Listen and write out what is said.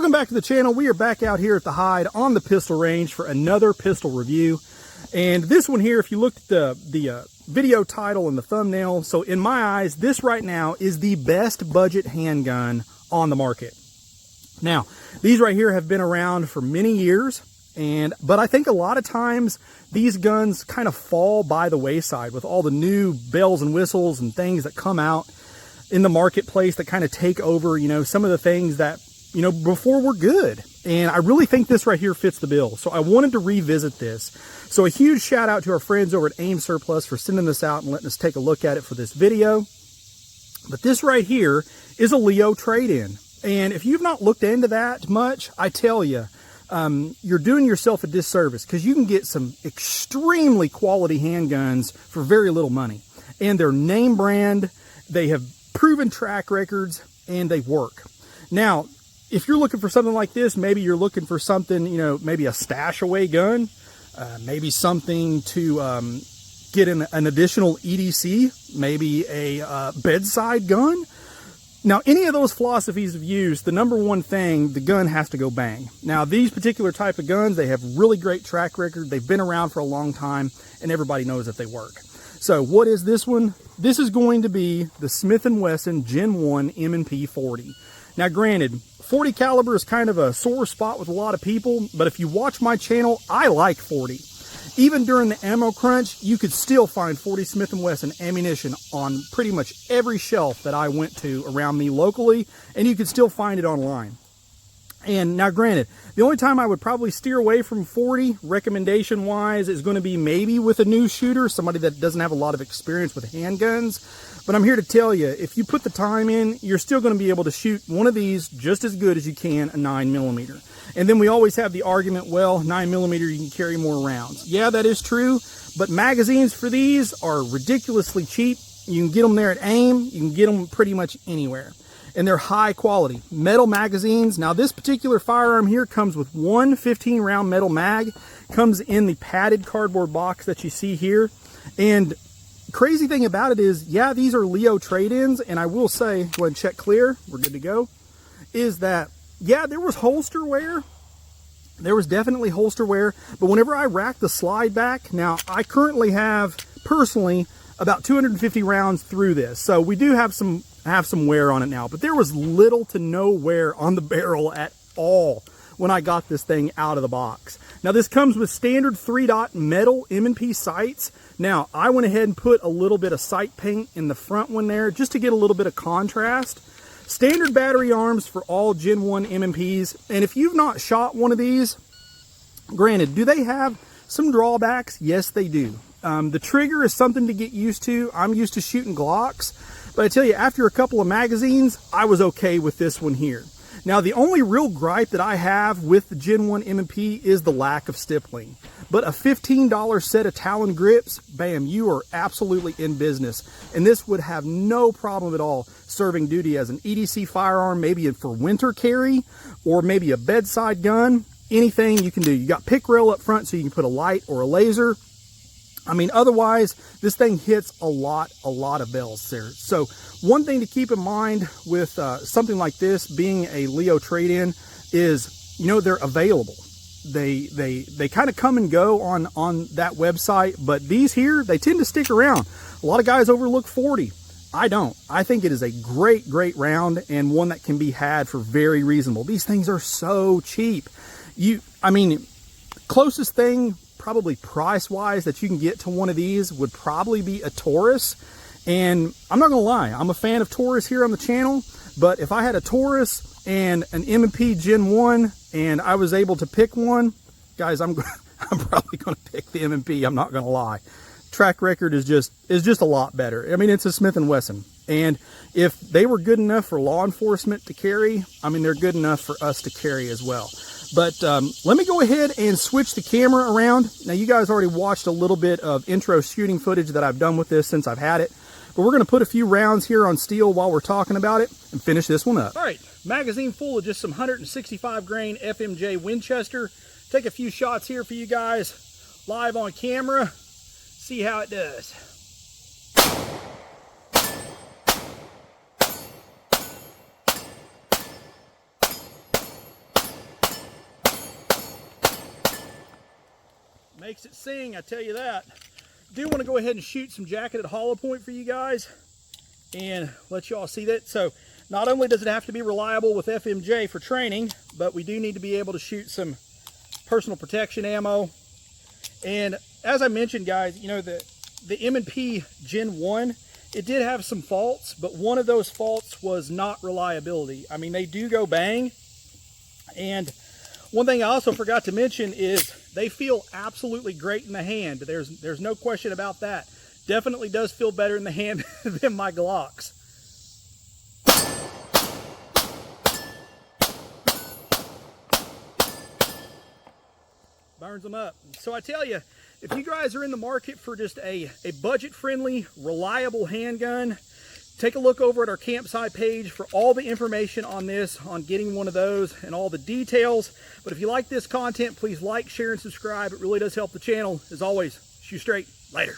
Welcome back to the channel. We are back out here at the Hyde on the pistol range for another pistol review. And this one here, if you look at the video title and the thumbnail, so in my eyes, this right now is the best budget handgun on the market. Now, these right here have been around for many years, but I think a lot of times these guns kind of fall by the wayside with all the new bells and whistles and things that come out in the marketplace that kind of take over, you know, some of the things that, you know, before were good. And I really think this right here fits the bill. So I wanted to revisit this. So a huge shout out to our friends over at Aim Surplus for sending this out and letting us take a look at it for this video. But this right here is a Leo trade-in. And if you've not looked into that much, I tell you, you're doing yourself a disservice, because you can get some extremely quality handguns for very little money. And they're name brand, they have proven track records, and they work. Now, if you're looking for something like this, maybe you're looking for something, you know, maybe a stash away gun, maybe something to get an additional EDC, maybe a bedside gun. Now, any of those philosophies of use, the number one thing, the gun has to go bang. Now, these particular type of guns, they have really great track record. They've been around for a long time, and everybody knows that they work. So what is this one? This is going to be the Smith & Wesson Gen 1 M&P 40. Now, granted, 40 caliber is kind of a sore spot with a lot of people, but if you watch my channel, I like 40. Even during the ammo crunch, you could still find 40 Smith & Wesson ammunition on pretty much every shelf that I went to around me locally, and you could still find it online. And now, granted, the only time I would probably steer away from 40, recommendation-wise, is going to be maybe with a new shooter, somebody that doesn't have a lot of experience with handguns. But I'm here to tell you, if you put the time in, you're still going to be able to shoot one of these just as good as you can a 9mm. And then we always have the argument, well, 9mm, you can carry more rounds. Yeah, that is true, but magazines for these are ridiculously cheap. You can get them there at AIM. You can get them pretty much anywhere. And they're high quality metal magazines. Now, this particular firearm here comes with one 15-round metal mag, comes in the padded cardboard box that you see here. And crazy thing about it is, yeah, these are Leo trade-ins, and I will say, go ahead and check clear, we're good to go, is that, yeah, there was holster wear. There was definitely holster wear, but whenever I rack the slide back, now I currently have, personally, about 250 rounds through this. So we do have some wear on it now, but there was little to no wear on the barrel at all when I got this thing out of the box. Now, this comes with standard 3-dot metal M&P sights. Now, I went ahead and put a little bit of sight paint in the front one there just to get a little bit of contrast. Standard battery arms for all Gen 1 M&Ps. And if you've not shot one of these, granted, do they have some drawbacks? Yes, they do. The trigger is something to get used to. I'm used to shooting Glocks, but I tell you, after a couple of magazines, I was okay with this one here. Now, the only real gripe that I have with the Gen 1 M&P is the lack of stippling. But a $15 set of Talon grips, bam, you are absolutely in business. And this would have no problem at all serving duty as an EDC firearm, maybe for winter carry, or maybe a bedside gun. Anything you can do. You got pick rail up front so you can put a light or a laser. I mean, otherwise, this thing hits a lot of bells there. So one thing to keep in mind with something like this being a Leo trade-in is, you know, they're available. They kind of come and go on that website, but these here, they tend to stick around. A lot of guys overlook 40. I don't. I think it is a great round, and one that can be had for very reasonable. These things are so cheap. I mean, closest thing probably price-wise that you can get to one of these would probably be a Taurus. And I'm not gonna lie, I'm a fan of Taurus here on the channel, but if I had a Taurus and an M&P Gen 1 and I was able to pick one, guys, I'm probably gonna pick the M&P, I'm not gonna lie. Track record is just a lot better. I mean, it's a Smith & Wesson. And if they were good enough for law enforcement to carry, I mean, they're good enough for us to carry as well. But let me go ahead and switch the camera around. Now, you guys already watched a little bit of intro shooting footage that I've done with this since I've had it. But we're going to put a few rounds here on steel while we're talking about it and finish this one up. All right, magazine full of just some 165 grain FMJ Winchester. Take a few shots here for you guys live on camera. See how it does. Makes it sing, I tell you that. Do want to go ahead and shoot some jacketed hollow point for you guys and let you all see that. So not only does it have to be reliable with FMJ for training, but we do need to be able to shoot some personal protection ammo. And as I mentioned, guys, you know, the M&P Gen 1, it did have some faults, but one of those faults was not reliability. I mean, they do go bang. And one thing I also forgot to mention is they feel absolutely great in the hand. There's no question about that. Definitely does feel better in the hand than my Glocks. Burns them up. So I tell you, if you guys are in the market for just a budget-friendly, reliable handgun, take a look over at our campsite page for all the information on this, on getting one of those and all the details. But if you like this content, please like, share, and subscribe. It really does help the channel. As always, shoot straight. Later.